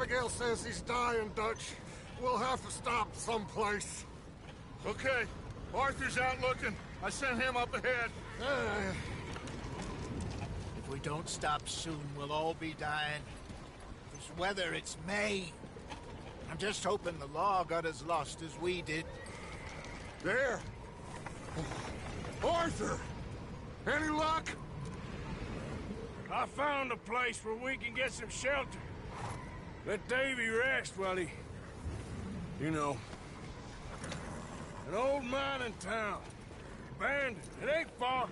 Abigail says he's dying, Dutch. We'll have to stop someplace. Okay. Arthur's out looking. I sent him up ahead. If we don't stop soon, we'll all be dying. This weather, it's May. I'm just hoping the law got as lost as we did. There. Arthur! Any luck? I found a place where we can get some shelter. Let Davy rest while he... You know. An old mining town. Abandoned. It ain't far.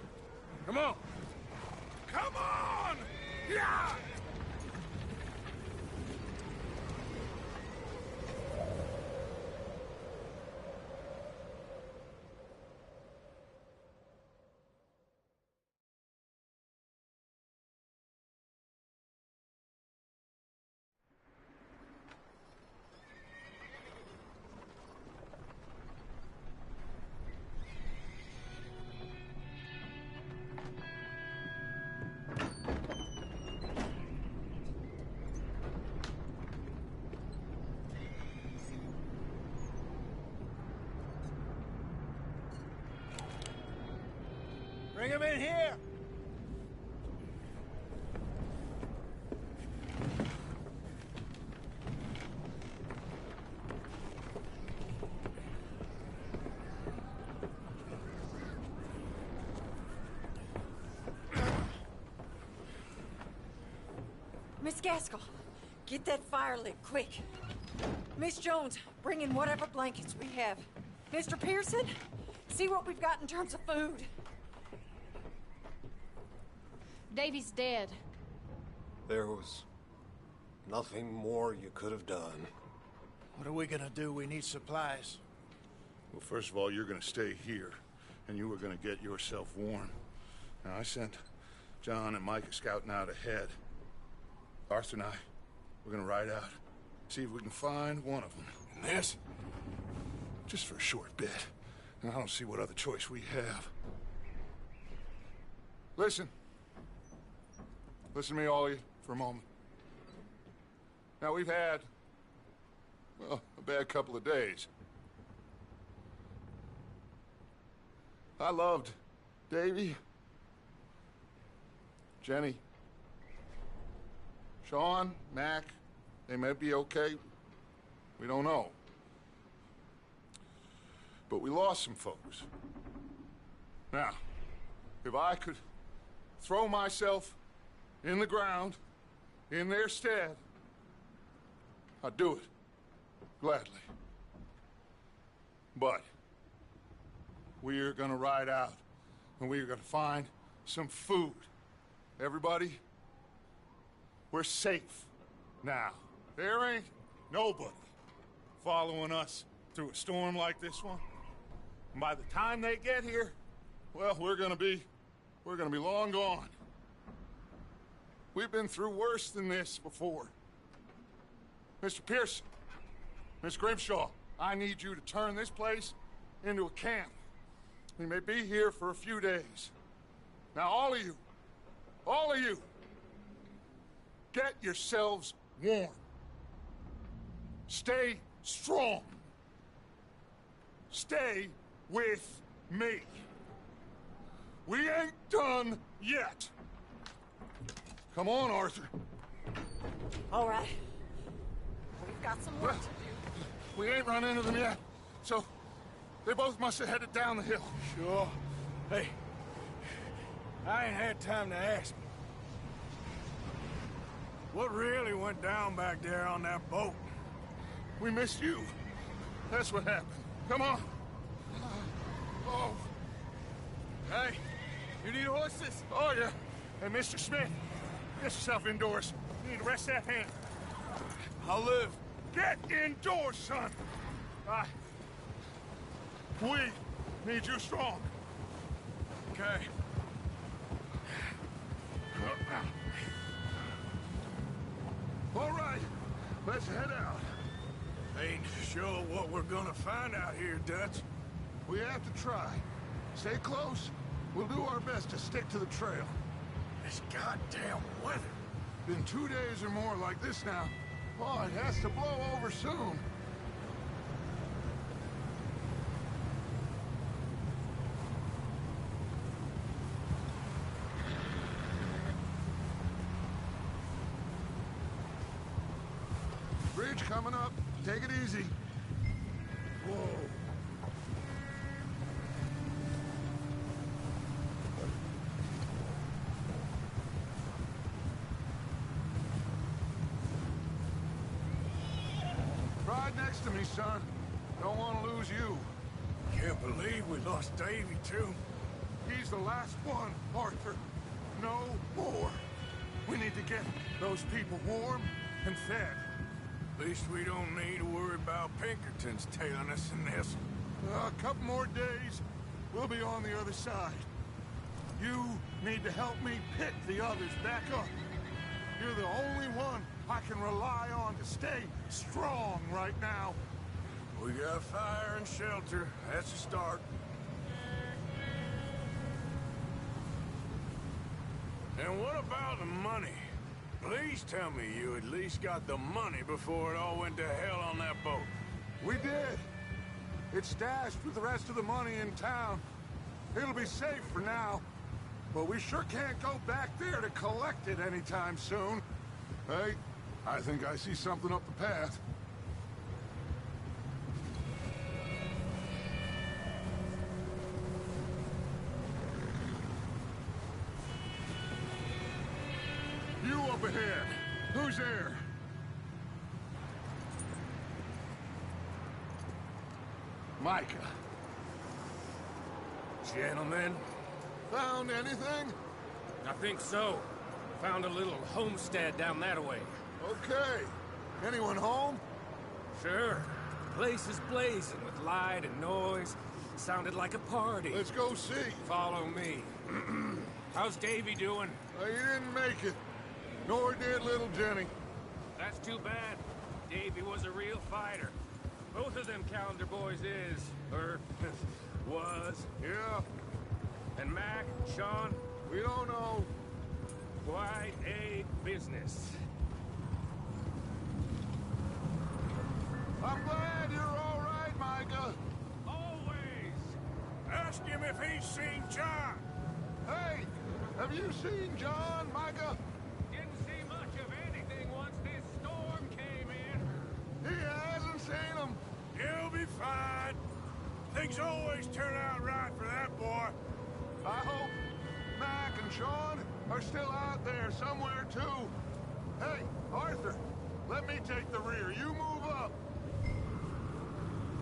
Come on. Come on! Yeah! Bring him in here! Miss Gaskell, get that fire lit, quick. Miss Jones, bring in whatever blankets we have. Mr. Pearson, see what we've got in terms of food. Davy's dead. There was nothing more you could have done. What are we gonna do? We need supplies. Well, first of all, you're gonna stay here, and you were gonna get yourself warm. Now, I sent John and Micah scouting out ahead. Arthur and I, we're gonna ride out, see if we can find one of them. And this? Just for a short bit. And I don't see what other choice we have. Listen. Listen to me, all of you, for a moment. Now, we've had, well, a bad couple of days. I loved Davy, Jenny, Sean, Mac. They may be okay. We don't know. But we lost some folks. Now, if I could throw myself in the ground, in their stead, I'd do it, gladly. But we're gonna ride out, and we're gonna find some food. Everybody, we're safe now. There ain't nobody following us through a storm like this one. And by the time they get here, well, we're gonna be long gone. We've been through worse than this before. Mr. Pearson, Miss Grimshaw, I need you to turn this place into a camp. We may be here for a few days. Now, all of you, get yourselves warm. Stay strong. Stay with me. We ain't done yet. Come on, Arthur. All right. We've got some work to do. We ain't run into them yet, so they both must have headed down the hill. Sure. Hey, I ain't had time to ask. What really went down back there on that boat? We missed you. That's what happened. Come on. Oh. Hey, you need horses? Oh, yeah. Hey, Mr. Smith, get yourself indoors. You need to rest that hand. I'll live. Get indoors, son. We need you strong. Okay. All right, let's head out. Ain't sure what we're gonna find out here, Dutch. We have to try. Stay close. We'll do our best to stick to the trail. This goddamn weather. Been 2 days or more like this now. Oh, it has to blow over soon. Bridge coming up. Take it easy. Whoa. Ride next to me, son. Don't want to lose you. Can't believe we lost Davy, too. He's the last one, Arthur. No more. We need to get those people warm and fed. At least we don't need to worry about Pinkertons tailing us in this. A couple more days, we'll be on the other side. You need to help me pick the others back up. You're the only one I can rely on to stay strong right now. We got fire and shelter. That's a start. And what about the money? Please tell me you at least got the money before it all went to hell on that boat. We did. It's stashed with the rest of the money in town. It'll be safe for now. But we sure can't go back there to collect it anytime soon. Hey, I think I see something up the path. You up ahead. Who's there? Micah. Gentlemen, Found anything? I think so. Found a little homestead down that way. Okay. Anyone home? Sure. Place is blazing with light and noise. Sounded like a party. Let's go see. Follow me. How's Davy doing? He didn't make it. Nor did little Jenny. That's too bad. Davy was a real fighter. Both of them Calendar boys is, or was. Yeah, And Mac, Sean, we don't know. quite a business. I'm glad you're all right, Micah. Always. Ask him if he's seen John. Hey, have you seen John, Micah? Didn't see much of anything once this storm came in. He hasn't seen him. He'll be fine. Things always turn out right for that boy. I hope Mac and Sean are still out there somewhere, too. Hey, Arthur, let me take the rear. You move up.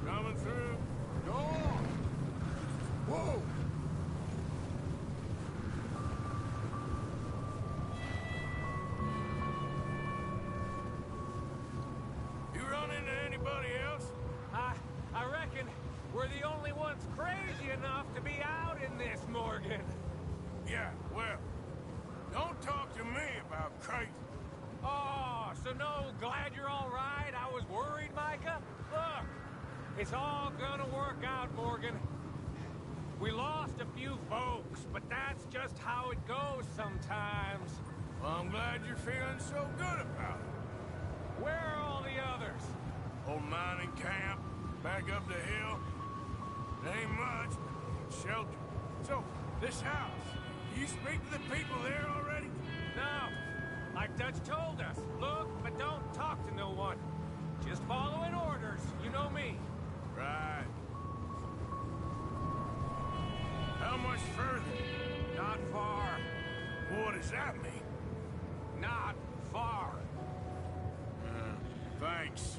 Coming through. Go on. Whoa. You run into anybody else? I reckon we're the only ones crazy enough to be out in this, Morgan. Yeah, well, don't talk to me about crazy. Oh, so no, glad you're all right. I was worried, Micah. Look, it's all gonna work out, Morgan. We lost a few folks, but that's just how it goes sometimes. Well, I'm glad you're feeling so good about it. Where are all the others? Old mining camp, back up the hill. It ain't much, but shelter. So, this house, you speak to the people there already? No, like Dutch told us. Look, but don't talk to no one. Just following orders. You know me. Right. How much further? Not far. What does that mean? Not far. Thanks.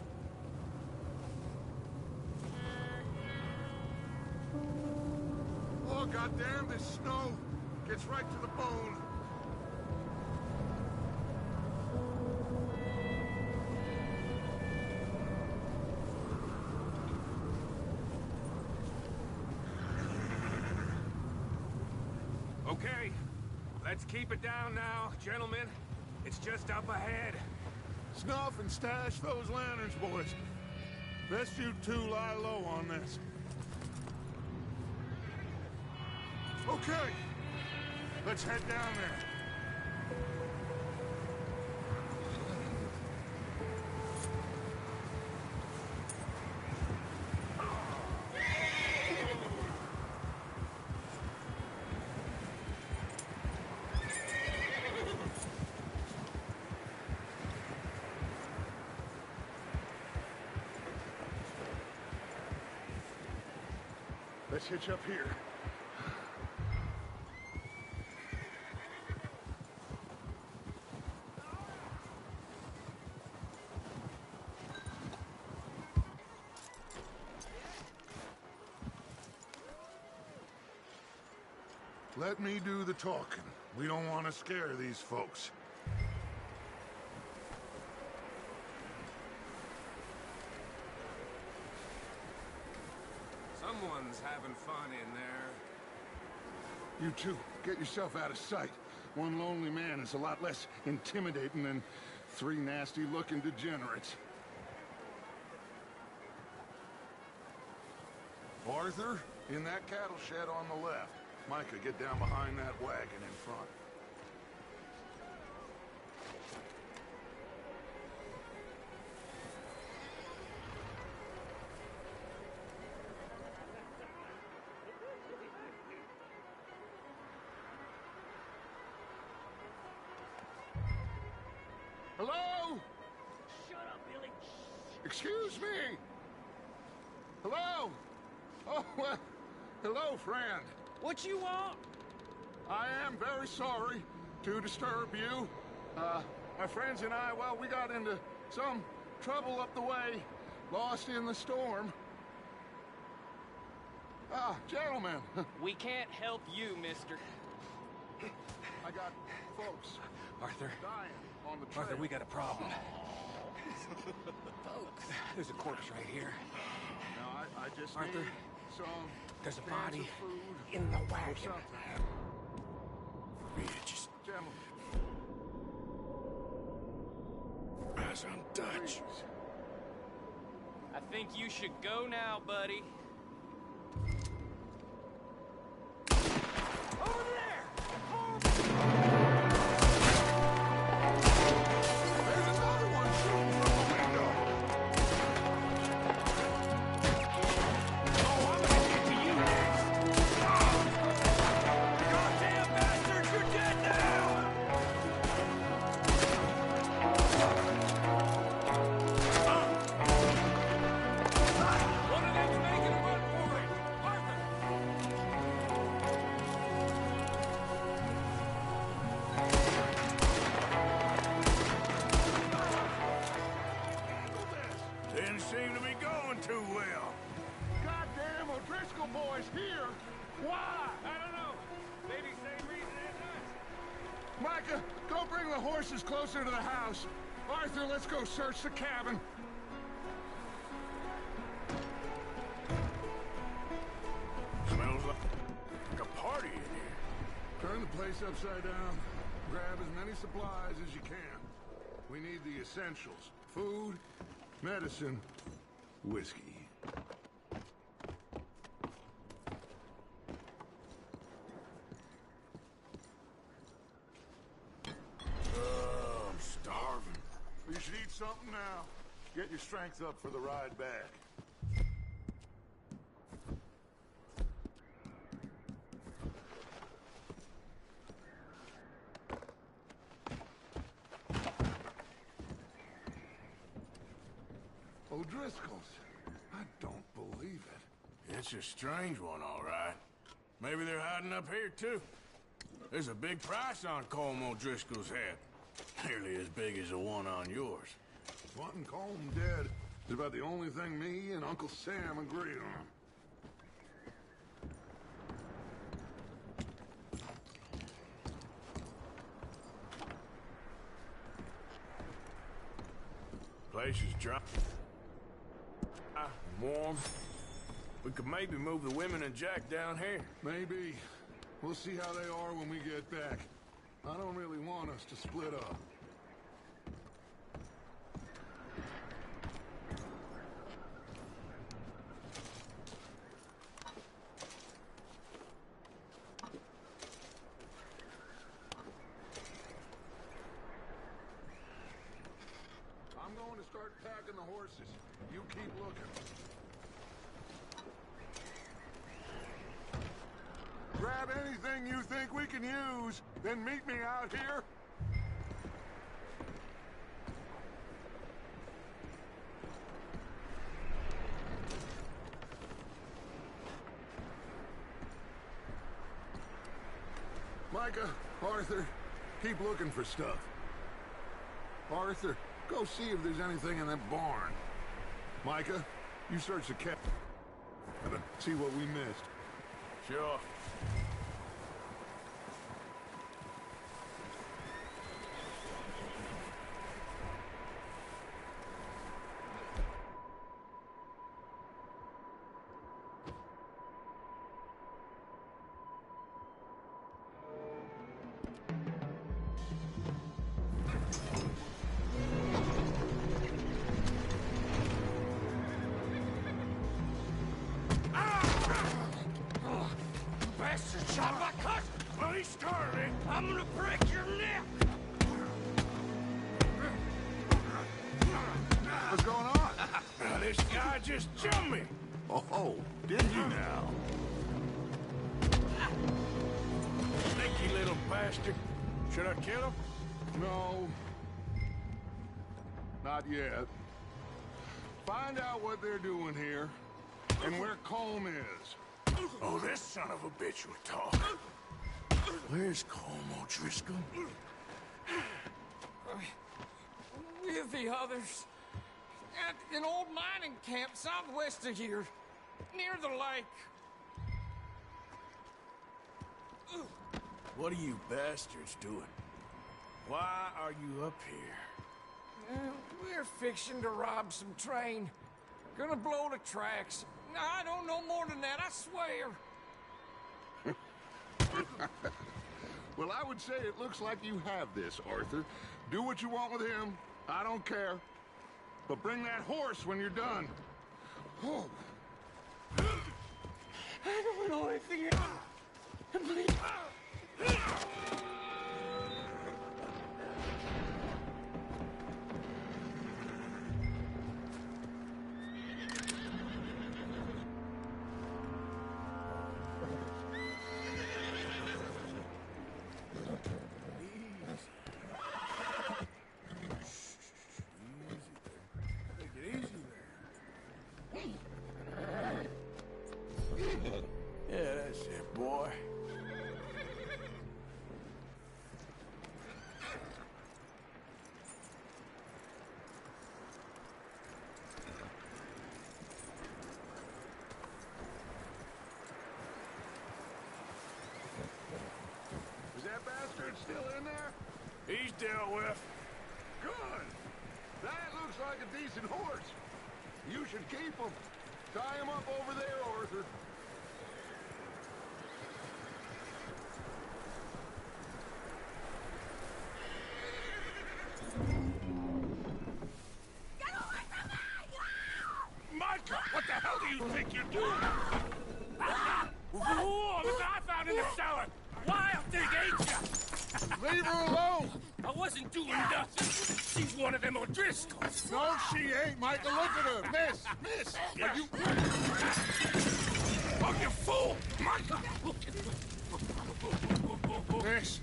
Oh, goddamn, this snow gets right to the bone. Okay, let's keep it down now, gentlemen. It's just up ahead. Snuff and stash those lanterns, boys. Best you two lie low on this. Okay, let's head down there. Let's hitch up here. Let me do the talking. We don't want to scare these folks. Someone's having fun in there. You two, get yourself out of sight. One lonely man is a lot less intimidating than 3 nasty-looking degenerates. Arthur, in that cattle shed on the left. Micah, get down behind that wagon in front. Hello? Shut up, Billy. Excuse me? Hello? Oh, well, hello, friend. What you want? I am very sorry to disturb you. My friends and I, well, we got into some trouble up the way, lost in the storm. Ah, gentlemen, We can't help you, mister. I got folks Arthur. dying on the trail. Arthur, we got a problem. There's a corpse right here. Now, I just Arthur, need some there's a cans body of food in the or wagon. something. Yeah, just Gentlemen, as I'm Dutch. please. I think you should go now, buddy. Over there! There's another one shooting from the window. Oh, I'm gonna get to you next! You goddamn bastards, you're dead now! One of them's making a run for it! Arthur! Didn't seem to be going too well. Goddamn O'Driscoll boys here. Why? I don't know. Maybe same reason as us. Micah, go bring the horses closer to the house. Arthur, let's go search the cabin. Smells like a party in here. Turn the place upside down. Grab as many supplies as you can. We need the essentials. Food, medicine, whiskey. I'm starving. You should eat something now. Get your strength up for the ride back. O'Driscoll's. I don't believe it. It's a strange one, all right. Maybe they're hiding up here, too. There's a big price on Colm O'Driscoll's head. Nearly as big as the one on yours. Wanting Colm dead is about the only thing me and Uncle Sam agree on. Place is dry, warm. We could maybe move the women and Jack down here. Maybe. We'll see how they are when we get back. I don't really want us to split up. I'm going to start packing the horses. You keep looking. Grab anything you think we can use, then meet me out here. Micah, Arthur, keep looking for stuff. Arthur, go see if there's anything in that barn. Micah, you search the cabin. See what we missed. Sure. Bastard shot my cousin! Well, he started it. I'm gonna break your neck! What's going on? Now, this guy just jumped me! Oh, did he now? Sneaky little bastard. Should I kill him? No. Not yet. Find out what they're doing here, and where Colm is. Oh, this son of a bitch will talk. Where's Colm O'Driscoll? With the others. At an old mining camp southwest of here. Near the lake. What are you bastards doing? Why are you up here? We're fixing to rob some train. Gonna blow the tracks. I don't know more than that, I swear. Well, I would say it looks like you have this, Arthur. Do what you want with him. I don't care. But bring that horse when you're done. Oh. I don't know anything else. Yeah, that's it, boy. Is that bastard still in there? He's dealt with. Good. That looks like a decent horse. You should keep him. Tie him up over there, Arthur. Micah, what the hell do you think you're doing? Whoa, look what I found in the cellar. Wild thing, ain't ya? Leave her alone. I wasn't doing nothing. She's one of them O'Driscolls. No, she ain't, Micah. Look at her. Miss, are you... Oh, you fool! Micah! Miss,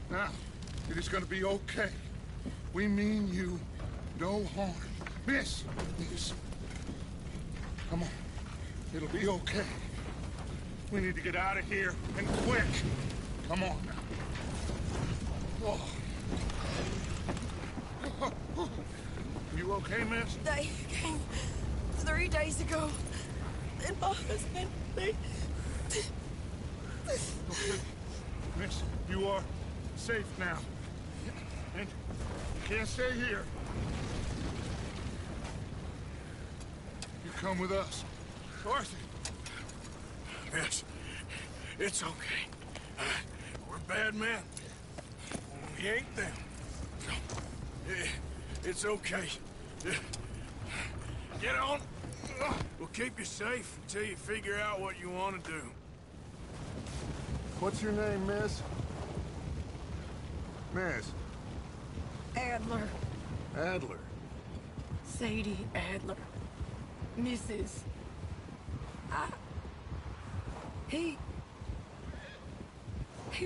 now, it is gonna be okay. We mean you no harm. Miss. Come on. It'll be okay. We need to get out of here, and quick. Come on now. Oh. You okay, miss? They came 3 days ago. And my husband, they... Okay. Miss, you are safe now. And you can't stay here. You come with us. Arthur. Yes, it's okay. We're bad men. We ain't them. It's okay. Get on. We'll keep you safe until you figure out what you want to do. What's your name, miss? Miss. Adler. Adler. Sadie Adler. Mrs. He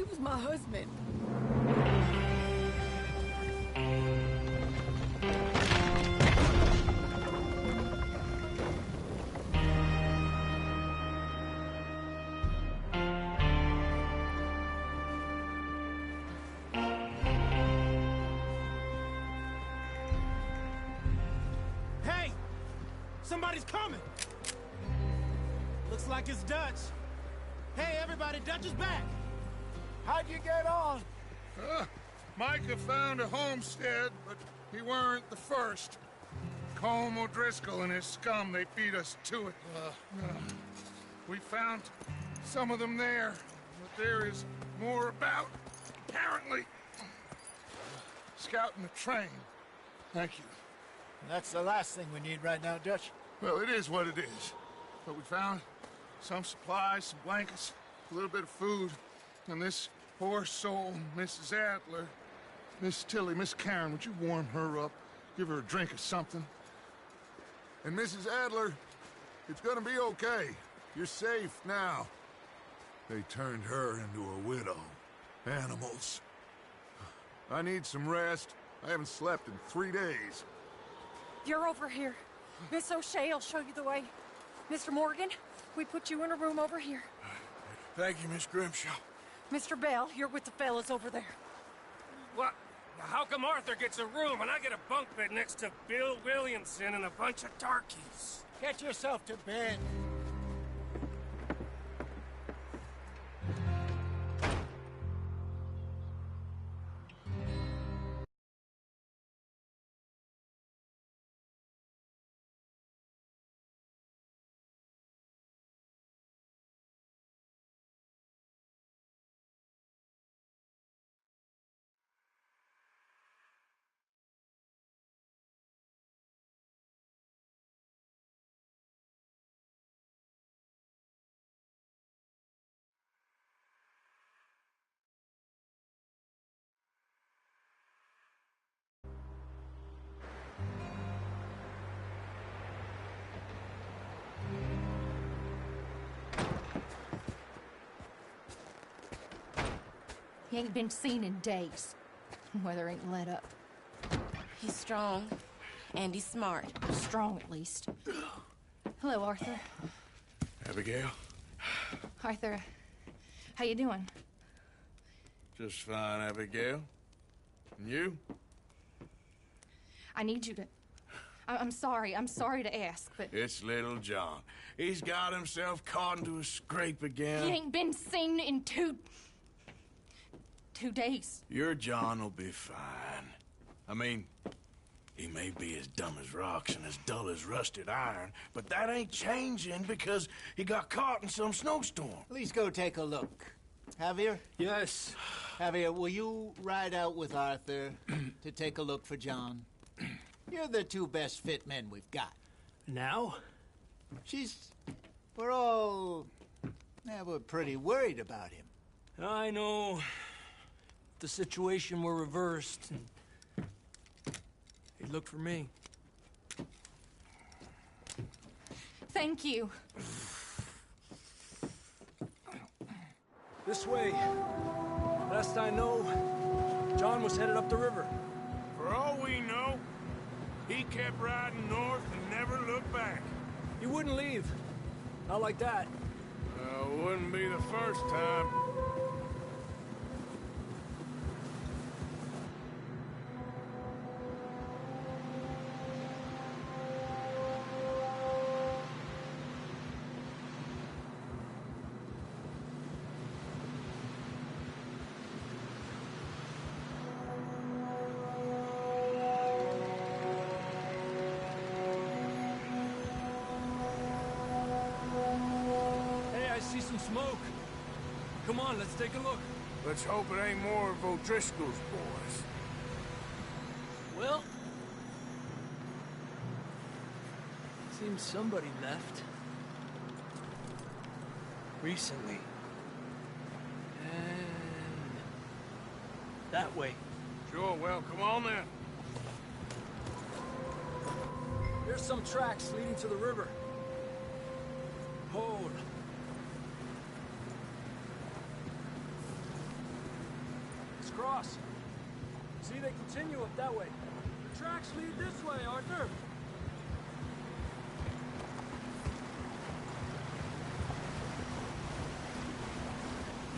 was my husband. somebody's coming! Looks like it's Dutch. Hey, everybody, Dutch is back! How'd you get on? Micah found a homestead, but he weren't the first. Colm O'Driscoll and his scum, they beat us to it. We found some of them there, but there is more about, apparently. Scouting the train. Thank you. That's the last thing we need right now, Dutch. Well, it is what it is. But we found some supplies, some blankets, a little bit of food, and this poor soul, Mrs. Adler, Miss Tilly, Miss Karen, would you warm her up? Give her a drink or something? And Mrs. Adler, it's gonna be okay. You're safe now. They turned her into a widow. Animals. I need some rest. I haven't slept in 3 days. You're over here. Miss O'Shea will show you the way. Mr. Morgan, we put you in a room over here. Thank you, Miss Grimshaw. Mr. Bell, you're with the fellas over there. What? How come Arthur gets a room and I get a bunk bed next to Bill Williamson and a bunch of darkies? Get yourself to bed. He ain't been seen in days. Weather ain't let up. He's strong, and he's smart. Strong, at least. Hello, Arthur. Abigail? Arthur, how you doing? Just fine, Abigail. And you? I need you to... I'm sorry to ask, but... It's little John. He's got himself caught into a scrape again. He ain't been seen in 2 days. Your John will be fine. I mean, he may be as dumb as rocks and as dull as rusted iron, but that ain't changing because he got caught in some snowstorm. Please go take a look. Javier? Yes. Javier, will you ride out with Arthur to take a look for John? You're the 2 best fit men we've got. Now? We're all... we're pretty worried about him. I know. The situation were reversed, and he'd look for me. Thank you. This way. Last I know, John was headed up the river. For all we know, he kept riding north and never looked back. He wouldn't leave. Not like that. Wouldn't be the first time. Smoke. Come on, let's take a look. Let's hope it ain't more of O'Driscoll's boys. Well, seems somebody left. Recently. And that way. Sure, well, come on then. There's some tracks leading to the river. Hold. Cross. See, they continue up that way. The tracks lead this way, Arthur.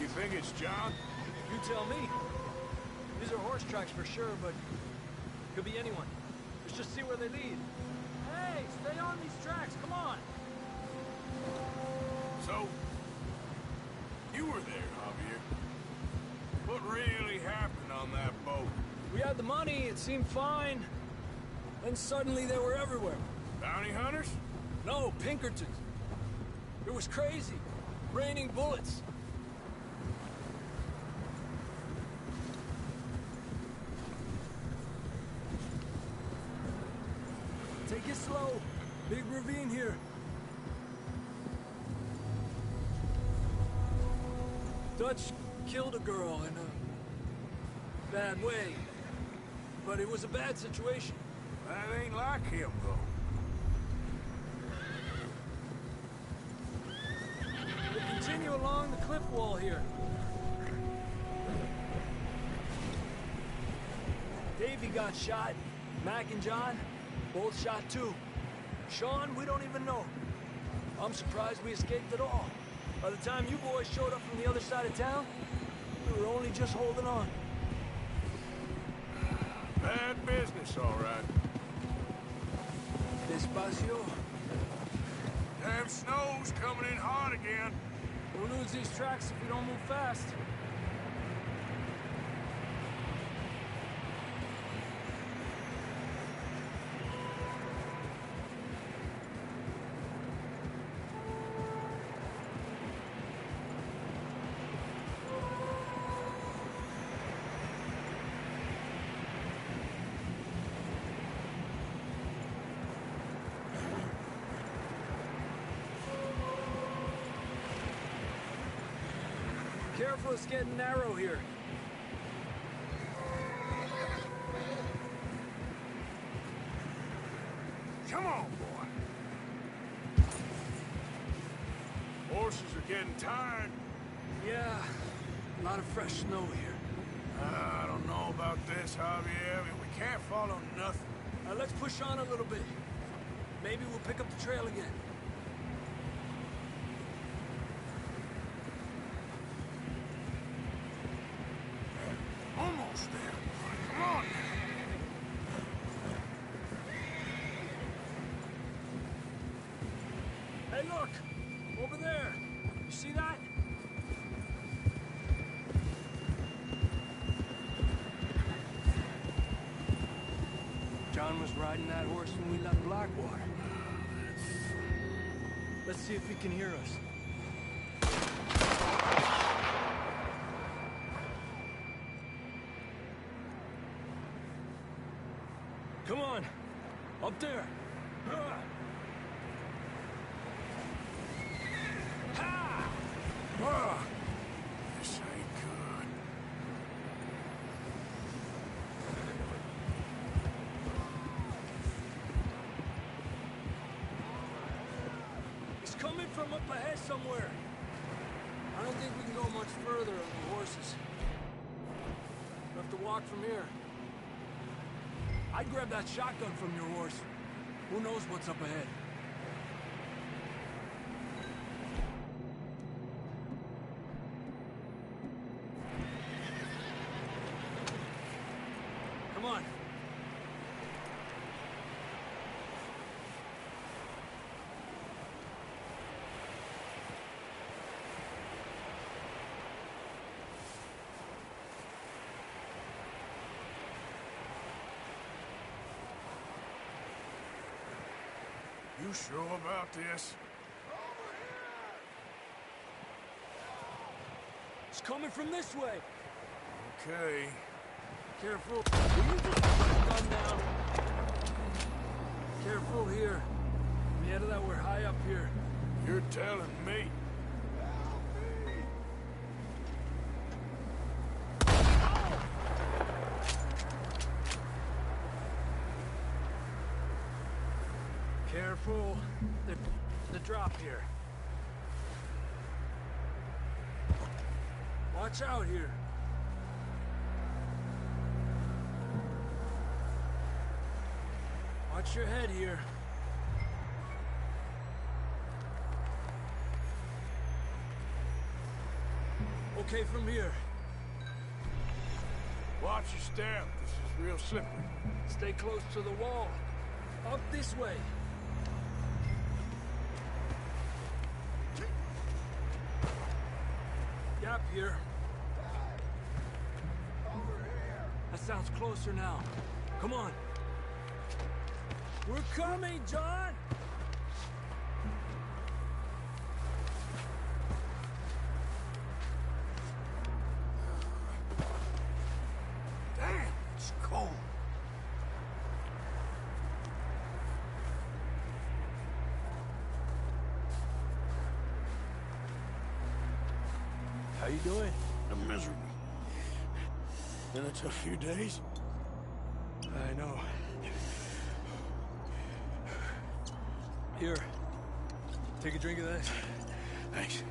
You think it's John? You tell me. These are horse tracks for sure, but could be anyone. Let's just see where they lead. Hey, Stay on these tracks, come on! So, you were there, Javier. What really happened on that boat? We had the money, it seemed fine. Then suddenly they were everywhere. Bounty hunters? No, Pinkertons. It was crazy. Raining bullets. Take it slow. Big ravine here. Dutch killed a girl in a bad way. But it was a bad situation. That ain't like him, though. We'll continue along the cliff wall here. Davey got shot. Mac and John, both shot too. Sean, we don't even know. I'm surprised we escaped at all. By the time you boys showed up from the other side of town, we were only just holding on. Bad business, all right. Despacio. Damn snow's coming in hot again. We'll lose these tracks if we don't move fast. Careful, it's getting narrow here. Come on, boy. Horses are getting tired. Yeah, a lot of fresh snow here. I don't know about this, Javier. We can't follow nothing. Let's push on a little bit. Maybe we'll pick up the trail again. Almost there. Come on. Hey, look! Over there! You see that? John was riding that horse when we left Blackwater. Let's see if he can hear us. Come on! Up there! Ha! This ain't good. It's coming from up ahead somewhere. I don't think we can go much further on the horses. We'll have to walk from here. I'd grab that shotgun from your horse. Who knows what's up ahead? Come on. You sure about this? It's coming from this way. Okay. Careful. Will you just put the gun down? Careful here. Mira that we're high up here. You're telling me. Careful. The drop here. Watch out here. Watch your head here. Okay, from here. Watch your step. This is real slippery. Stay close to the wall. Up this way. gap here. That sounds closer now. Come on. We're coming, John! Damn, it's cold. How you doing? I'm miserable. Been a tough few days. I know. Here. Take a drink of this. Thanks.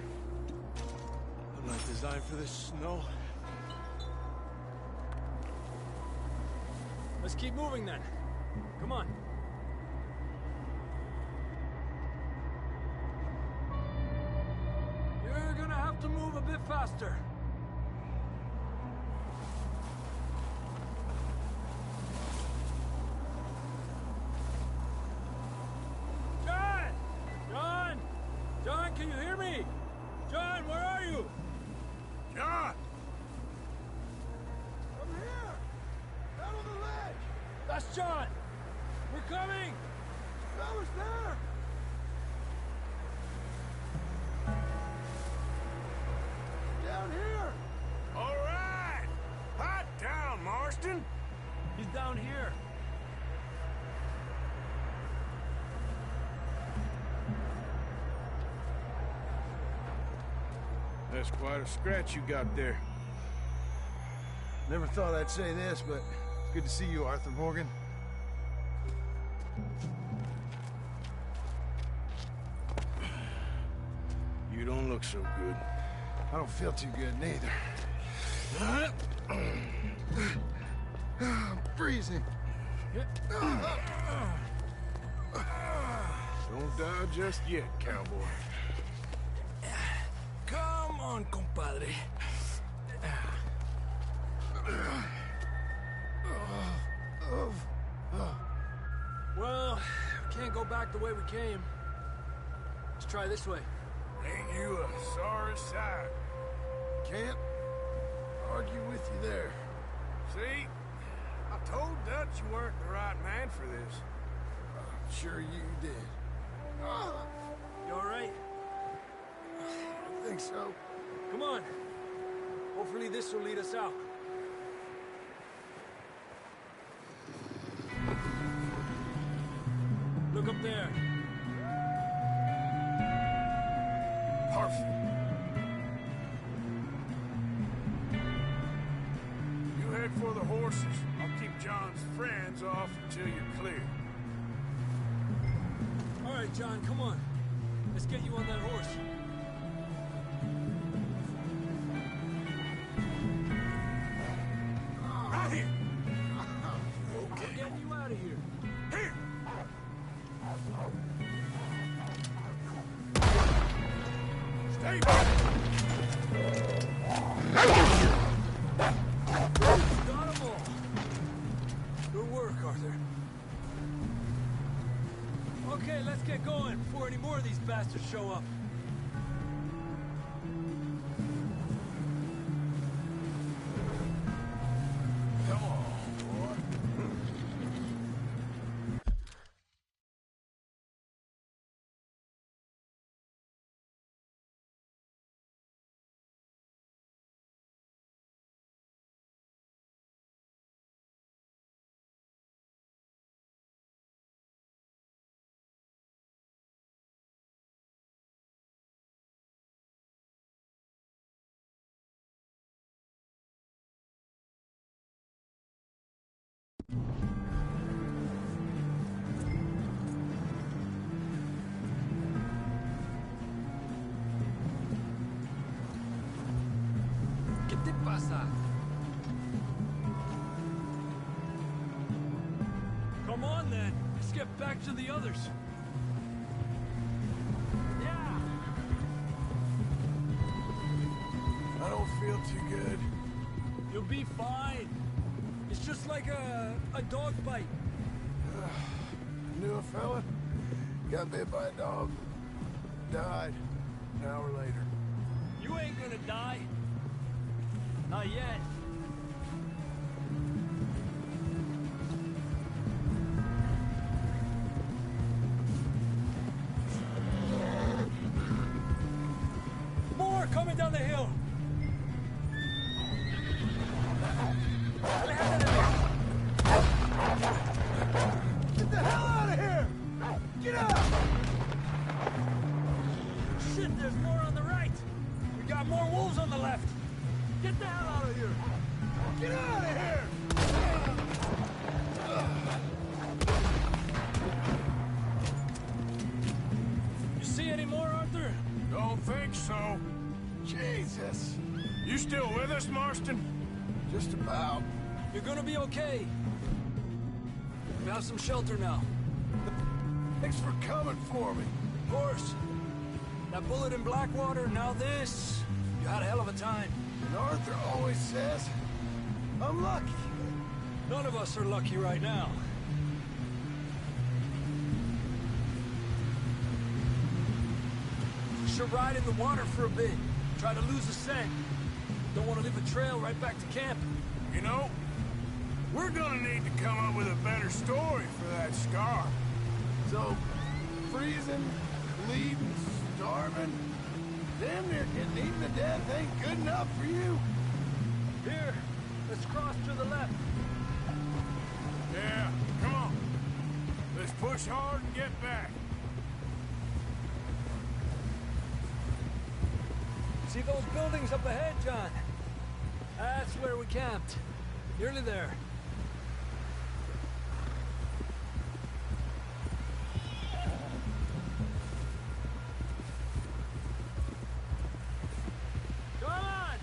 I'm not designed for this snow. Let's keep moving then. Come on. You're gonna have to move a bit faster. John! John! John, can you hear me? John, where are you? John! I'm here! Out on the ledge! That's John! We're coming! Fella's there! Down here! All right! Hot down, Marston! He's down here. That's quite a scratch you got there. Never thought I'd say this, but it's good to see you, Arthur Morgan. You don't look so good. I don't feel too good, neither. I'm freezing. Don't die just yet, cowboy. Come on, compadre. Well, we can't go back the way we came. Let's try this way. Ain't you a sorry sight? Can't argue with you there. See? I told Dutch you weren't the right man for this. I'm sure you did. You all right? I think so. Come on. Hopefully this will lead us out. Look up there. Perfect. You head for the horses. I'll keep John's friends off until you're clear. All right, John, come on. Let's get you on that horse. Right here. We're getting you out of here. Here. Stay back. Got 'em all. Good work, Arthur. Okay, let's get going before any more of these bastards show up. Come on, boy. ¿Qué te pasa? Come on, then. Let's get back to the others. Yeah! I don't feel too good. You'll be fine. It's just like a dog bite. Knew a fella, got bit by a dog, died an hour later. You ain't gonna die. Not yet. More coming down the hill. Get the hell out of here! Get out! Shit, there's more on the right. We got more wolves on the left. Get the hell out of here. Get out of here! You see any more, Arthur? Don't think so. Jesus! You still with us, Marston? Just about. You're gonna be okay. We have some shelter now. Thanks for coming for me. Of course. That bullet in Blackwater, now this. You had a hell of a time. And Arthur always says, I'm lucky. None of us are lucky right now. We should ride in the water for a bit. Try to lose the scent. Don't want to leave a trail right back to camp. You know, we're gonna need to come up with a better story for that scar. So, freezing, bleeding, starving, damn near getting eaten to death ain't good enough for you. Here, let's cross to the left. Yeah, come on. Let's push hard and get back. See those buildings up ahead, John? That's where we camped. Nearly there. Come on!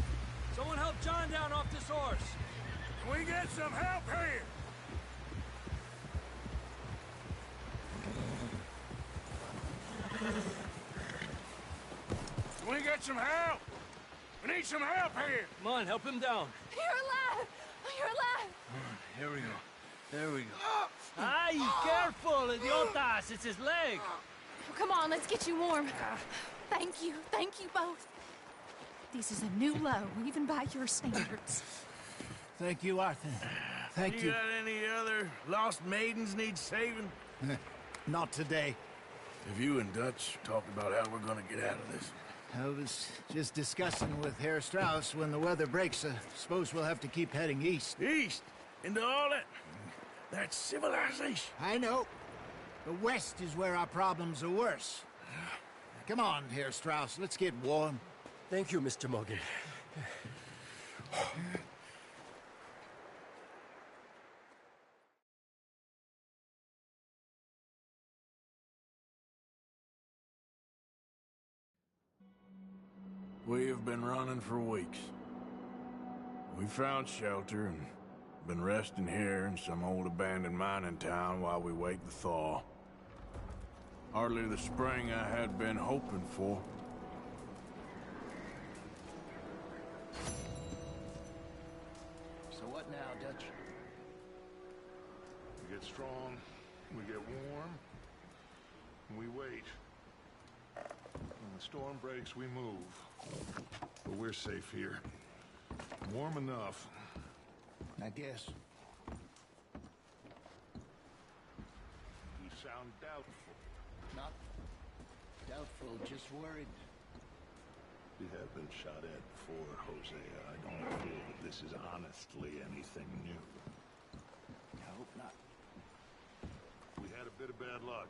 Someone help John down off this horse. Can we get some help here? Can we get some help? We need some help here. Come on, help him down. You're alive! You're alive! Here we go. There we go. Ay, careful, idiotas! It's his leg. Oh, come on, let's get you warm. Thank you both. This is a new low, even by your standards. Thank you, Arthur. Thank you. Got any other lost maidens need saving? Not today. Have you and Dutch talked about how we're gonna get out of this? I was just discussing with Herr Strauss when the weather breaks. Suppose we'll have to keep heading east. East? Into all that civilization? I know. The west is where our problems are worse. Come on, Herr Strauss, let's get warm. Thank you, Mr. Morgan. We have been running for weeks. We found shelter and been resting here in some old abandoned mining town while we wait the thaw. Hardly the spring I had been hoping for. So what now, Dutch? We get strong, we get warm, and we wait. When the storm breaks, we move. But we're safe here. Warm enough. I guess. You sound doubtful. Not doubtful, just worried. We have been shot at before, Hosea. I don't feel that this is honestly anything new. I hope not. We had a bit of bad luck,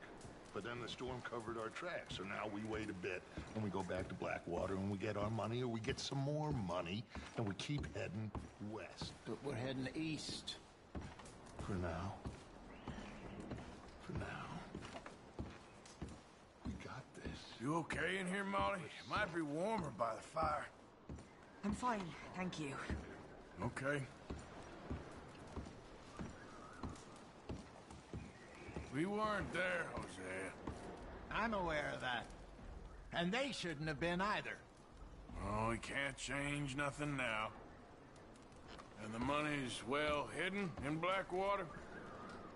but then the storm covered our tracks, so now we wait a bit, and we go back to Blackwater, and we get our money, or we get some more money, and we keep heading west. But we're heading east. For now. For now. We got this. You okay in here, Molly? It might be warmer by the fire. I'm fine, thank you. Okay. We weren't there, Hosea. I'm aware of that. And they shouldn't have been either. Oh, we can't change nothing now. And the money's well hidden in Blackwater?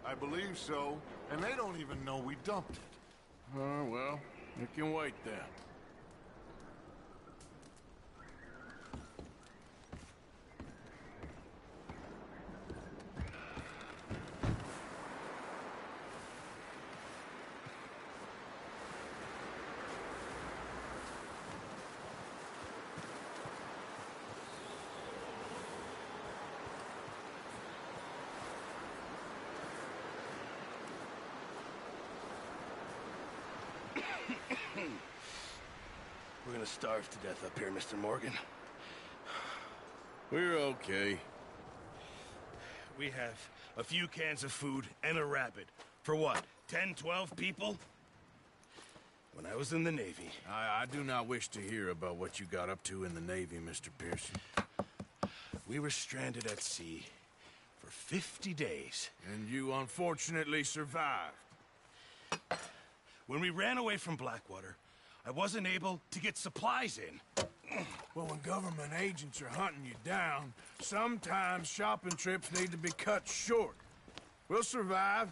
I believe so, and they don't even know we dumped it. Oh, well, it can wait then. gonna starve to death up here, Mr. Morgan. We're okay. We have a few cans of food and a rabbit. For what, 10, 12 people? When I was in the Navy... I do not wish to hear about what you got up to in the Navy, Mr. Pearson. We were stranded at sea for 50 days. And you unfortunately survived. When we ran away from Blackwater, I wasn't able to get supplies in. Well, when government agents are hunting you down, sometimes shopping trips need to be cut short. We'll survive.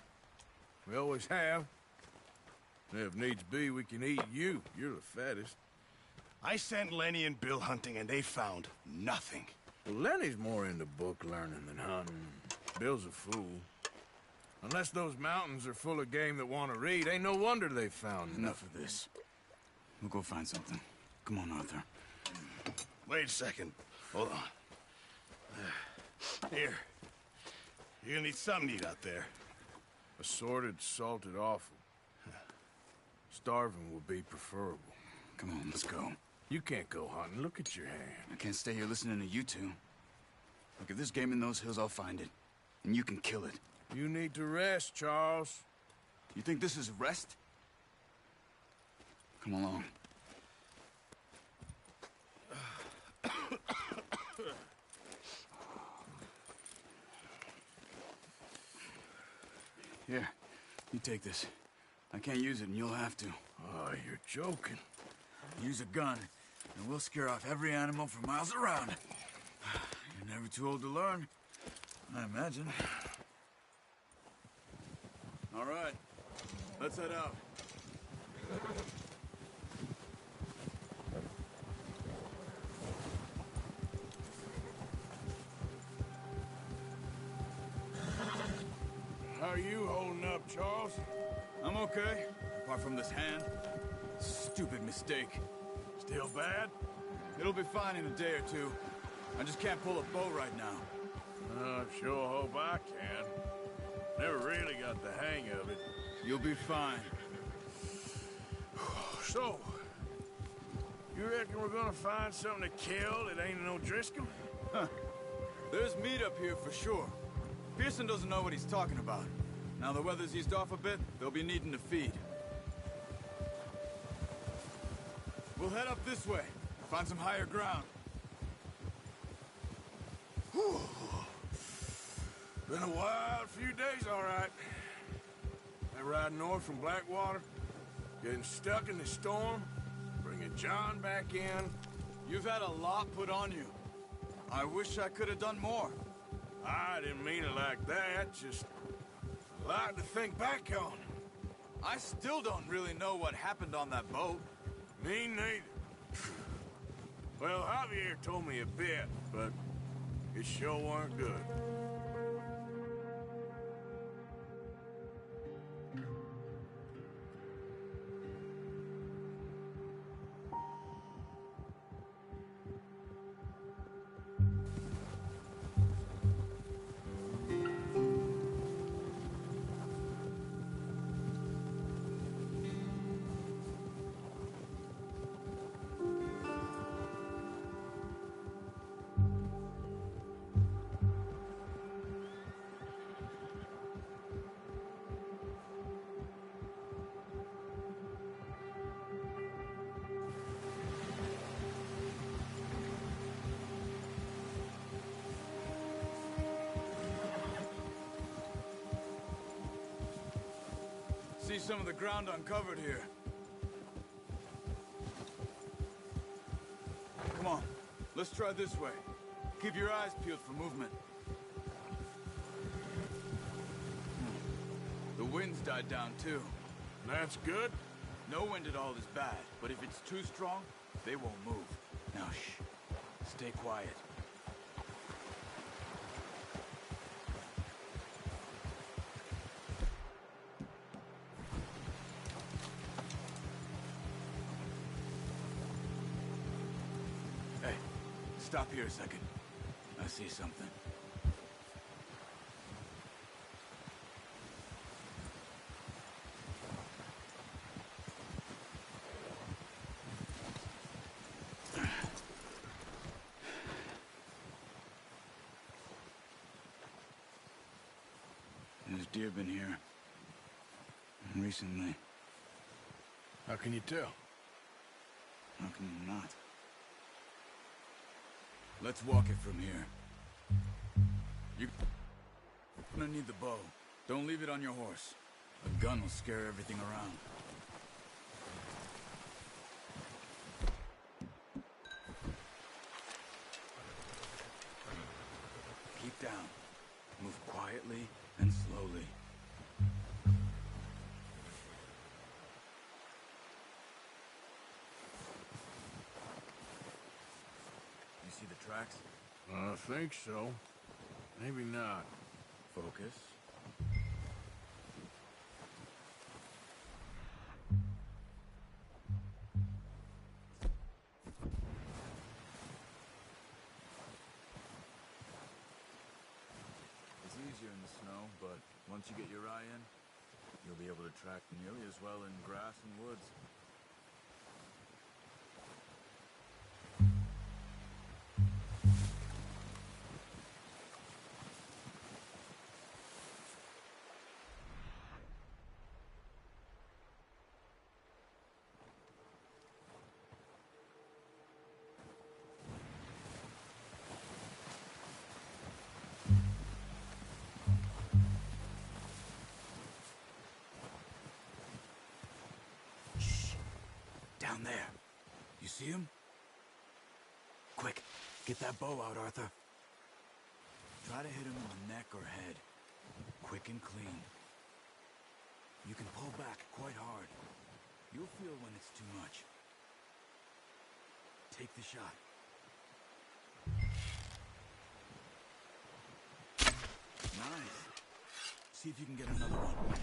We always have. If needs be, we can eat you. You're the fattest. I sent Lenny and Bill hunting, and they found nothing. Well, Lenny's more into book learning than hunting. Bill's a fool. Unless those mountains are full of game that want to read, ain't no wonder they found Enough of this. We'll go find something. Come on, Arthur. Wait a second. Hold on. Here. You're gonna need something to eat out there. Assorted, salted offal. Starving will be preferable. Come on, let's go. You can't go hunting. Look at your hand. I can't stay here listening to you two. Look, if there's game in those hills, I'll find it. And you can kill it. You need to rest, Charles. You think this is rest? Come along. Here, you take this. I can't use it, and you'll have to. Oh, you're joking. Use a gun, and we'll scare off every animal for miles around. You're never too old to learn, I imagine. All right, let's head out. How are you holding up, Charles? I'm okay, apart from this hand. Stupid mistake. Still bad? It'll be fine in a day or two. I just can't pull a bow right now. I sure hope I can. Never really got the hang of it. You'll be fine. So, you reckon we're gonna find something to kill that ain't no Driscoll? Huh. There's meat up here for sure. Pearson doesn't know what he's talking about. Now the weather's eased off a bit, they'll be needing to feed. We'll head up this way, find some higher ground. Whew. Been a wild few days, all right. That ride north from Blackwater, getting stuck in the storm, bringing John back in. You've had a lot put on you. I wish I could have done more. I didn't mean it like that, just a lot to think back on. I still don't really know what happened on that boat. Me neither. Well, Javier told me a bit, but it sure weren't good. See some of the ground uncovered here. Come on, let's try this way. Keep your eyes peeled for movement. The wind's died down too. That's good? No wind at all is bad, but if it's too strong, they won't move. Now shh, stay quiet. Hey, stop here a second. I see something. There's deer been here. Recently. How can you tell? How can you not? Let's walk it from here. You're gonna need the bow. Don't leave it on your horse. A gun will scare everything around. Keep down. Move quietly and slowly. You see the tracks? I think so. Maybe not. Focus. It's easier in the snow, but once you get your eye in, you'll be able to track nearly as well in grass and woods. Down there. You see him? Quick, get that bow out, Arthur. Try to hit him in the neck or head. Quick and clean. You can pull back quite hard. You'll feel when it's too much. Take the shot. Nice. See if you can get another one.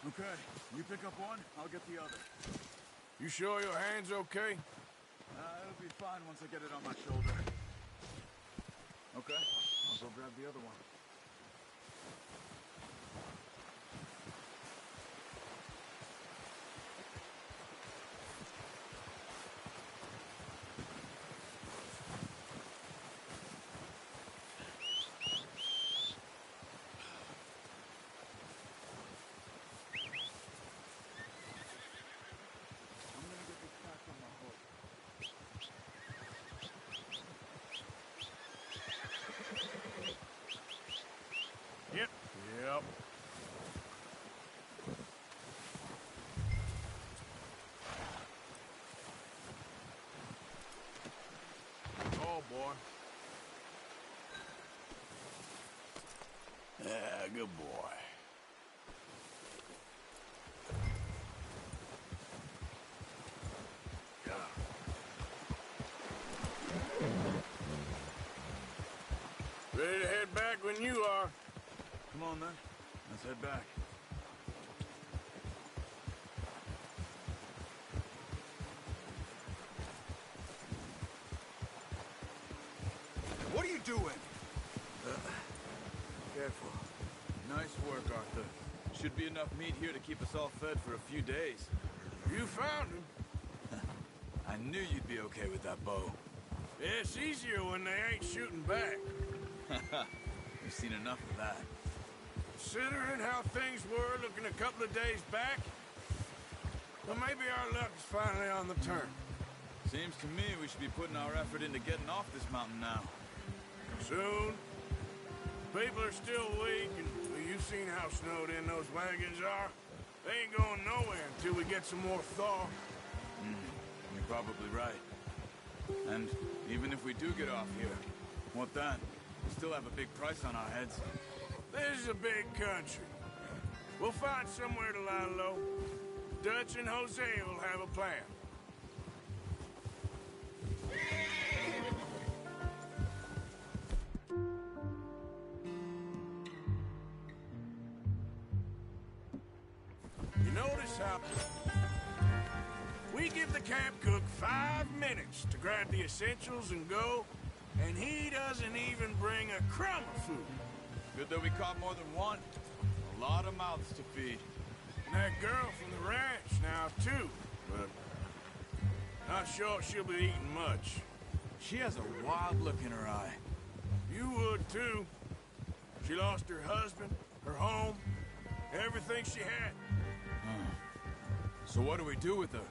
Okay, you pick up one, I'll get the other. You sure your hand's okay? It'll be fine once I get it on my shoulder. Okay, I'll go grab the other one. Yep. Oh, boy. Yeah, good boy. Ready to head back when you are. Come on, then. Let's head back. What are you doing? Careful. Nice work, Arthur. Should be enough meat here to keep us all fed for a few days. You found him. I knew you'd be okay with that bow. Yeah, it's easier when they ain't shooting back. We've seen enough of that. Considering how things were looking a couple of days back, Well, maybe our luck is finally on the turn. Seems to me we should be putting our effort into getting off this mountain now. Soon. People are still weak, and well, you've seen how snowed in those wagons are. They ain't going nowhere until we get some more thaw. You're probably right. And even if we do get off here, what then? We still have a big price on our heads. This is a big country. We'll find somewhere to lie low. Dutch and Hosea will have a plan. You notice how we give the camp cook 5 minutes to grab the essentials and go, and he doesn't even bring a crumb of food. Good that we caught more than one. A lot of mouths to feed. And that girl from the ranch now, too, but not sure she'll be eating much. She has a wild look in her eye. You would, too. She lost her husband, her home, everything she had. So what do we do with her?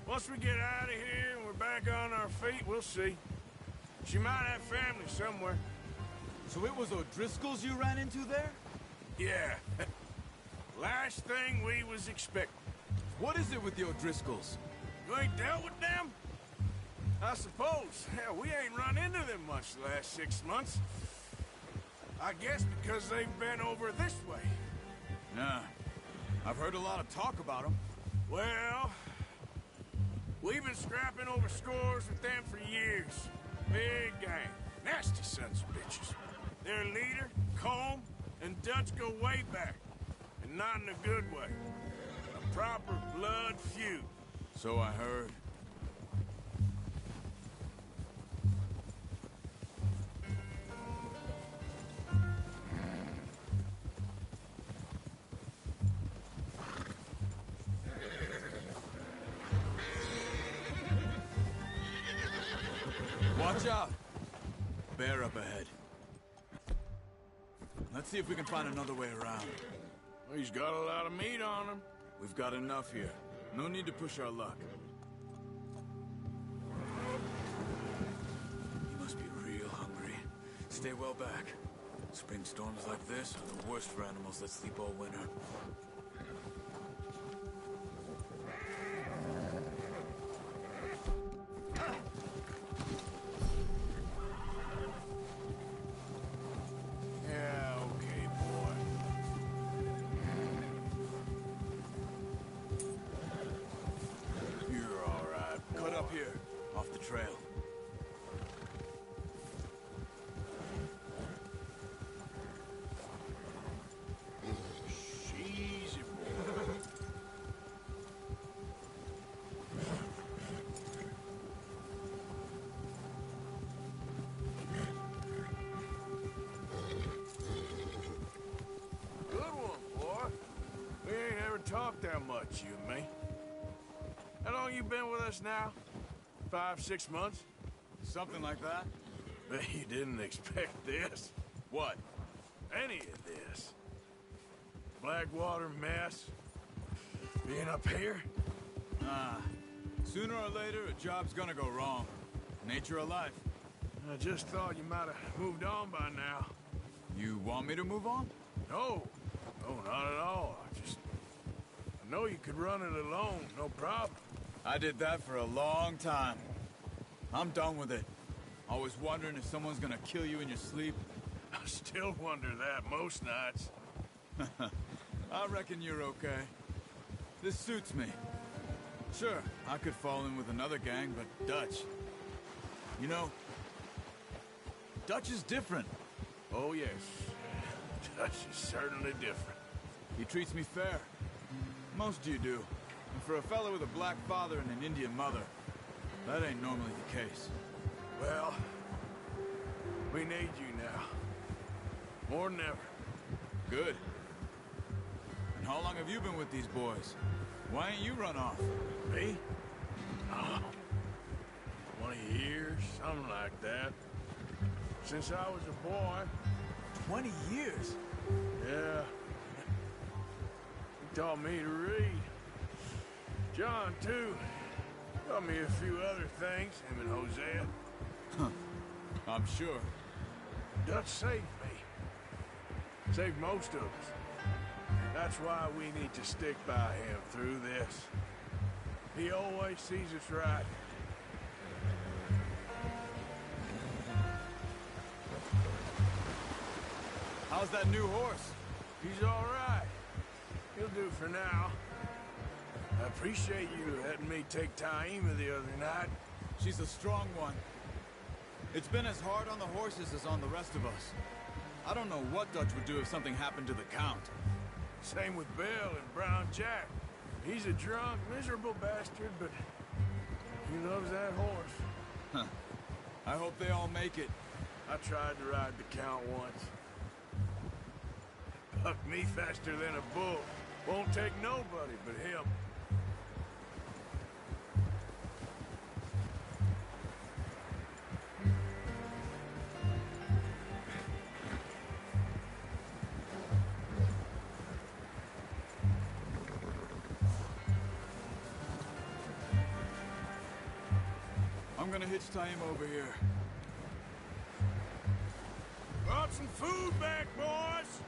Once we get out of here and we're back on our feet, we'll see. She might have family somewhere. So it was O'Driscoll's you ran into there? Yeah. Last thing we was expecting. What is it with the O'Driscolls? You ain't dealt with them? I suppose. Hell, we ain't run into them much the last 6 months. I guess because they've been over this way. Nah. I've heard a lot of talk about them. Well, we've been scrapping over scores with them for years. Big gang. Nasty sons of bitches. Their leader, Colm, and Dutch go way back. And not in a good way. A proper blood feud. So I heard. Watch out! Bear up ahead. Let's see if we can find another way around. He's got a lot of meat on him. We've got enough here. No need to push our luck. You must be real hungry. Stay well back. Spring storms like this are the worst for animals that sleep all winter. Trail. Easy, boy. Good one, boy. We ain't ever talked that much, you and me. How long you been with us now? 5, 6 months? Something like that? Bet you didn't expect this. What? Any of this. Blackwater mess. Being up here? Sooner or later, a job's gonna go wrong. Nature of life. I just thought you might have moved on by now. You want me to move on? No. No, not at all. I know you could run it alone, no problem. I did that for a long time. I'm done with it. Always wondering if someone's gonna kill you in your sleep. I still wonder that most nights. I reckon you're okay. This suits me. Sure, I could fall in with another gang, but Dutch... You know, Dutch is different. Oh, yes. Dutch is certainly different. He treats me fair. Most of you do. And for a fellow with a black father and an Indian mother, that ain't normally the case. Well, we need you now. More than ever. Good. And how long have you been with these boys? Why ain't you run off? Me? Oh, 20 years, something like that. Since I was a boy. 20 years? Yeah. He taught me to read. John, too. Got me a few other things, him and Hosea. I'm sure. Dutch saved me. Saved most of us. That's why we need to stick by him through this. He always sees us right. How's that new horse? He's all right. He'll do for now. I appreciate you letting me take Taima the other night. She's a strong one. It's been as hard on the horses as on the rest of us. I don't know what Dutch would do if something happened to the Count. Same with Bill and Brown Jack. He's a drunk, miserable bastard, but he loves that horse. Huh. I hope they all make it. I tried to ride the Count once. Bucked me faster than a bull. Won't take nobody but him. I'm gonna hitch Taima over here. Brought some food back, boys!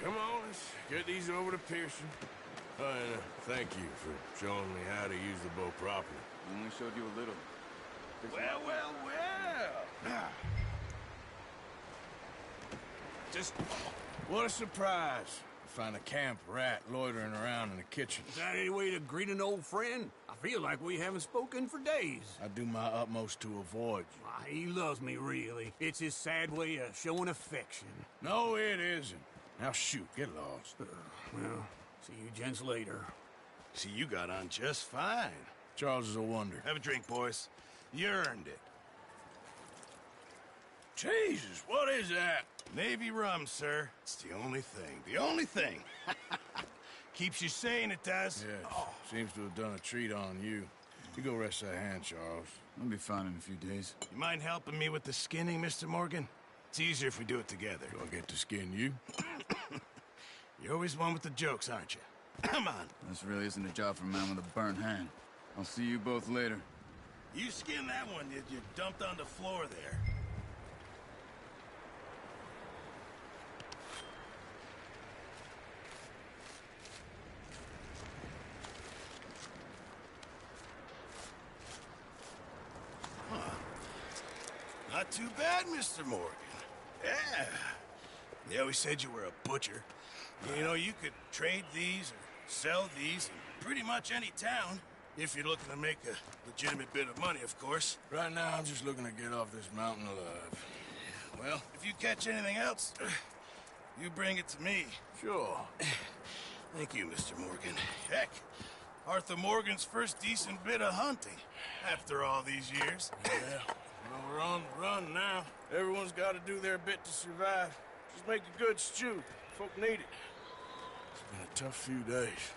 Come on, let's get these over to Pearson. Oh, and thank you for showing me how to use the bow properly. I only showed you a little. Well. Just, what a surprise. Find a camp rat loitering around in the kitchen. Is that any way to greet an old friend? I feel like we haven't spoken for days. I do my utmost to avoid you. Why, he loves me, really. It's his sad way of showing affection. No, it isn't. Now shoot, get lost. Well, see you gents later. See, you got on just fine. Charles is a wonder. Have a drink, boys. You earned it. Jesus, what is that? Navy rum, sir. It's the only thing. The only thing. Keeps you sane, it does. Yes. Oh. Seems to have done a treat on you. You go rest that hand, Charles. I'll be fine in a few days. You mind helping me with the skinning, Mr. Morgan? It's easier if we do it together. Do I get to skin you? You're always one with the jokes, aren't you? Come on. This really isn't a job for a man with a burnt hand. I'll see you both later. You skin that one that you dumped on the floor there. Not too bad, Mr. Morgan. Yeah. They always said you were a butcher. You know, you could trade these or sell these in pretty much any town. If you're looking to make a legitimate bit of money, of course. Right now, I'm just looking to get off this mountain alive. Well, if you catch anything else, you bring it to me. Sure. Thank you, Mr. Morgan. Heck, Arthur Morgan's first decent bit of hunting after all these years. Yeah. Well, we're on the run now. Everyone's got to do their bit to survive. Just make a good stew. Folk need it. It's been a tough few days.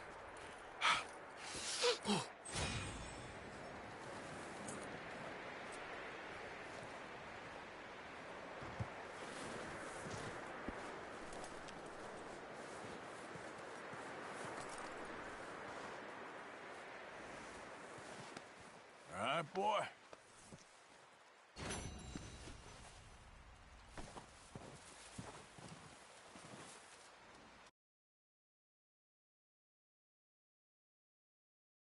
All right, boy.